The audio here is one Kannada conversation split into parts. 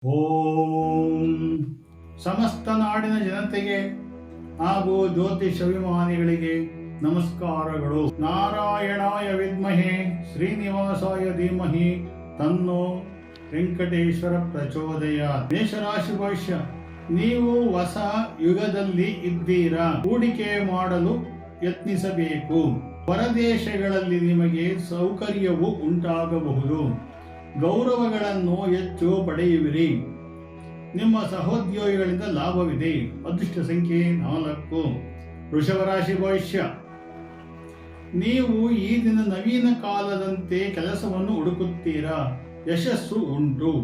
ಓಂ ಸಮಸ್ತ ನಾಡಿನ ಜನತೆಗೆ ಹಾಗೂ ಜ್ಯೋತಿಷಾಭಿಮಾನಿಗಳಿಗೆ ನಮಸ್ಕಾರಗಳು. ನಾರಾಯಣಾಯ ವಿದ್ಮಹೆ ಶ್ರೀನಿವಾಸಾಯ ಧೀಮಹಿ ತನ್ನೋ ವೆಂಕಟೇಶ್ವರ ಪ್ರಚೋದಯಾತ್. ಮೇಷರಾಶಿ ಭವಿಷ್ಯ. ನೀವು ಹೊಸ ಯುಗದಲ್ಲಿ ಇದ್ದೀರಾ. ಹೂಡಿಕೆ ಮಾಡಲು ಯತ್ನಿಸಬೇಕು. ಹೊರದೇಶಗಳಲ್ಲಿ ನಿಮಗೆ ಸೌಕರ್ಯವು ಉಂಟಾಗಬಹುದು. ಗೌರವಗಳನ್ನು ಹೆಚ್ಚು ಪಡೆಯುವಿರಿ. ನಿಮ್ಮ ಸಹೋದ್ಯೋಗಿಗಳಿಂದ ಲಾಭವಿದೆ. ಅದೃಷ್ಟ ಸಂಖ್ಯೆ 4. ವೃಷಭರಾಶಿ ಭವಿಷ್ಯ. ನೀವು ಈ ದಿನ ನವೀನ ಕಾಲದಂತೆ ಕೆಲಸವನ್ನು ಹುಡುಕುತ್ತೀರಾ. ಯಶಸ್ಸು ಉಂಟು.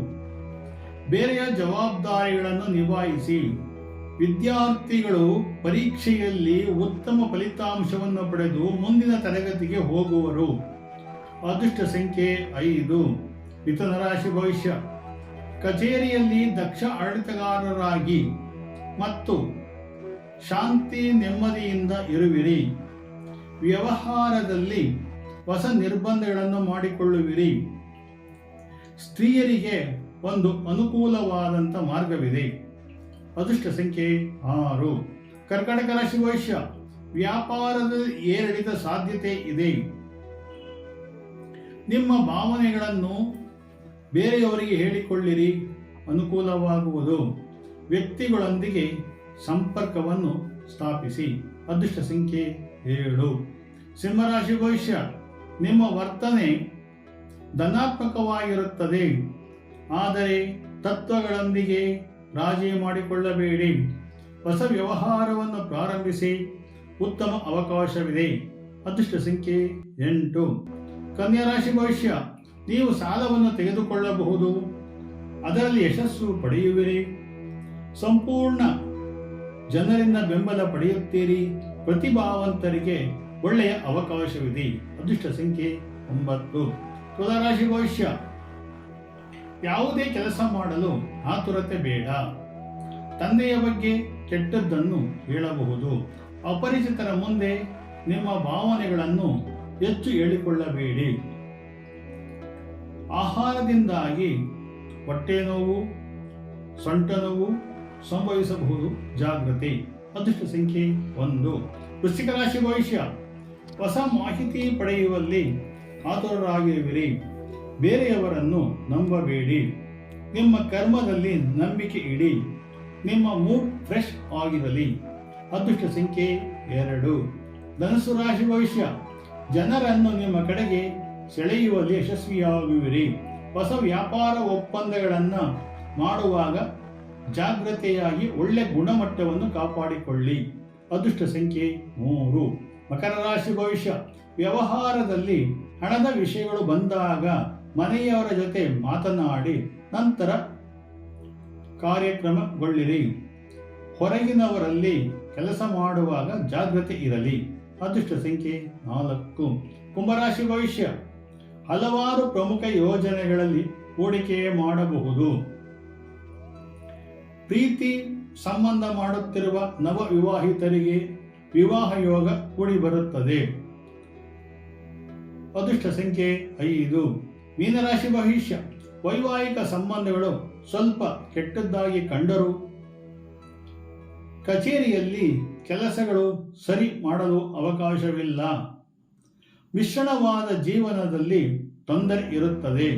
ಬೇರೆಯ ಜವಾಬ್ದಾರಿಗಳನ್ನು ನಿಭಾಯಿಸಿ. ವಿದ್ಯಾರ್ಥಿಗಳು ಪರೀಕ್ಷೆಯಲ್ಲಿ ಉತ್ತಮ ಫಲಿತಾಂಶವನ್ನು ಪಡೆದು ಮುಂದಿನ ತರಗತಿಗೆ ಹೋಗುವರು. ಅದೃಷ್ಟ ಸಂಖ್ಯೆ 5. ಮಿಥುನ ರಾಶಿ ಭವಿಷ್ಯ. ಕಚೇರಿಯಲ್ಲಿ ದಕ್ಷ ಆಡಳಿತಗಾರರಾಗಿ ಮತ್ತು ಶಾಂತಿ ನೆಮ್ಮದಿಯಿಂದ ಇರುವಿರಿ. ವ್ಯವಹಾರದಲ್ಲಿ ಹೊಸ ನಿರ್ಬಂಧಗಳನ್ನು ಮಾಡಿಕೊಳ್ಳುವಿರಿ. ಸ್ತ್ರೀಯರಿಗೆ ಒಂದು ಅನುಕೂಲವಾದಂಥ ಮಾರ್ಗವಿದೆ. ಅದೃಷ್ಟ ಸಂಖ್ಯೆ 6. ಕರ್ಕಾಟಕ ರಾಶಿ ಭವಿಷ್ಯ. ವ್ಯಾಪಾರದ ಏರಿಳಿತ ಸಾಧ್ಯತೆ ಇದೆ. ನಿಮ್ಮ ಭಾವನೆಗಳನ್ನು ಬೇರೆಯವರಿಗೆ ಹೇಳಿಕೊಳ್ಳಿರಿ. ಅನುಕೂಲವಾಗುವುದು. ವ್ಯಕ್ತಿಗಳೊಂದಿಗೆ ಸಂಪರ್ಕವನ್ನು ಸ್ಥಾಪಿಸಿ. ಅದೃಷ್ಟ ಸಂಖ್ಯೆ 7. ಸಿಂಹರಾಶಿ ಭವಿಷ್ಯ. ನಿಮ್ಮ ವರ್ತನೆ ಧನಾತ್ಮಕವಾಗಿರುತ್ತದೆ. ಆದರೆ ತತ್ವಗಳೊಂದಿಗೆ ರಾಜಿ ಮಾಡಿಕೊಳ್ಳಬೇಡಿ. ಹೊಸ ವ್ಯವಹಾರವನ್ನು ಪ್ರಾರಂಭಿಸಿ. ಉತ್ತಮ ಅವಕಾಶವಿದೆ. ಅದೃಷ್ಟ ಸಂಖ್ಯೆ 8. ಕನ್ಯಾ ರಾಶಿ ಭವಿಷ್ಯ. ನೀವು ಸಾಲವನ್ನು ತೆಗೆದುಕೊಳ್ಳಬಹುದು. ಅದರಲ್ಲಿ ಯಶಸ್ಸು ಪಡೆಯುವಿರಿ. ಸಂಪೂರ್ಣ ಜನರಿಂದ ಬೆಂಬಲ ಪಡೆಯುತ್ತೀರಿ. ಪ್ರತಿಭಾವಂತರಿಗೆ ಒಳ್ಳೆಯ ಅವಕಾಶವಿದೆ. ಅದೃಷ್ಟ ಸಂಖ್ಯೆ 9. ತುಲಾರಾಶಿ ಭವಿಷ್ಯ. ಯಾವುದೇ ಕೆಲಸ ಮಾಡಲು ಆತುರತೆ ಬೇಡ. ತಂದೆಯ ಬಗ್ಗೆ ಕೆಟ್ಟದ್ದನ್ನು ಹೇಳಬಹುದು. ಅಪರಿಚಿತರ ಮುಂದೆ ನಿಮ್ಮ ಭಾವನೆಗಳನ್ನು ಹೆಚ್ಚು ಹೇಳಿಕೊಳ್ಳಬೇಡಿ. ಆಹಾರದಿಂದಾಗಿ ಹೊಟ್ಟೆ ನೋವು, ಸೊಂಟ ನೋವು ಸಂಭವಿಸಬಹುದು. ಜಾಗೃತಿ. ಅದೃಷ್ಟ ಸಂಖ್ಯೆ 1. ವೃಶ್ಚಿಕ ರಾಶಿ ಭವಿಷ್ಯ. ಹೊಸ ಮಾಹಿತಿ ಪಡೆಯುವಲ್ಲಿ ಆತುರರಾಗಿರುವಿರಿ. ಬೇರೆಯವರನ್ನು ನಂಬಬೇಡಿ. ನಿಮ್ಮ ಕರ್ಮದಲ್ಲಿ ನಂಬಿಕೆ ಇಡಿ. ನಿಮ್ಮ ಮೂಡ್ ಫ್ರೆಶ್ ಆಗಿರಲಿ. ಅದೃಷ್ಟ ಸಂಖ್ಯೆ 2. ಧನುಸ್ಸು ರಾಶಿ ಭವಿಷ್ಯ. ಜನರನ್ನು ನಿಮ್ಮ ಕಡೆಗೆ ಸೆಳೆಯುವಲ್ಲಿ ಯಶಸ್ವಿಯಾಗುವಿರಿ. ಹೊಸ ವ್ಯಾಪಾರ ಒಪ್ಪಂದಗಳನ್ನು ಮಾಡುವಾಗ ಜಾಗ್ರತೆಯಾಗಿ ಒಳ್ಳೆ ಗುಣಮಟ್ಟವನ್ನು ಕಾಪಾಡಿಕೊಳ್ಳಿ. ಅದೃಷ್ಟ ಸಂಖ್ಯೆ 3. ಮಕರ ರಾಶಿ ಭವಿಷ್ಯ. ವ್ಯವಹಾರದಲ್ಲಿ ಹಣದ ವಿಷಯಗಳು ಬಂದಾಗ ಮನೆಯವರ ಜೊತೆ ಮಾತನಾಡಿ ನಂತರ ಕಾರ್ಯಕ್ರಮಗೊಳ್ಳಿರಿ. ಹೊರಗಿನವರಲ್ಲಿ ಕೆಲಸ ಮಾಡುವಾಗ ಜಾಗ್ರತೆ ಇರಲಿ. ಅದೃಷ್ಟ ಸಂಖ್ಯೆ 4. ಕುಂಭರಾಶಿ ಭವಿಷ್ಯ. ಹಲವಾರು ಪ್ರಮುಖ ಯೋಜನೆಗಳಲ್ಲಿ ಹೂಡಿಕೆ ಮಾಡಬಹುದು. ಪ್ರೀತಿ ಸಂಬಂಧ ಮಾಡುತ್ತಿರುವ ನವ ವಿವಾಹಿತರಿಗೆ ವಿವಾಹ ಯೋಗ ಕೂಡಿ ಬರುತ್ತದೆ. ಅದೃಷ್ಟ ಸಂಖ್ಯೆ 5. ಮೀನರಾಶಿ ಭವಿಷ್ಯ. ವೈವಾಹಿಕ ಸಂಬಂಧಗಳು ಸ್ವಲ್ಪ ಕೆಟ್ಟದ್ದಾಗಿ ಕಂಡರೂ ಕಚೇರಿಯಲ್ಲಿ ಕೆಲಸಗಳು ಸರಿ ಮಾಡಲು ಅವಕಾಶವಿಲ್ಲ. ಮಿಶ್ರಣವಾದ ಜೀವನದಲ್ಲಿ ತೊಂದರೆ ಇರುತ್ತದೆ.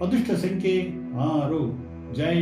ಅದೃಷ್ಟ ಸಂಖ್ಯೆ 6. ಜೈ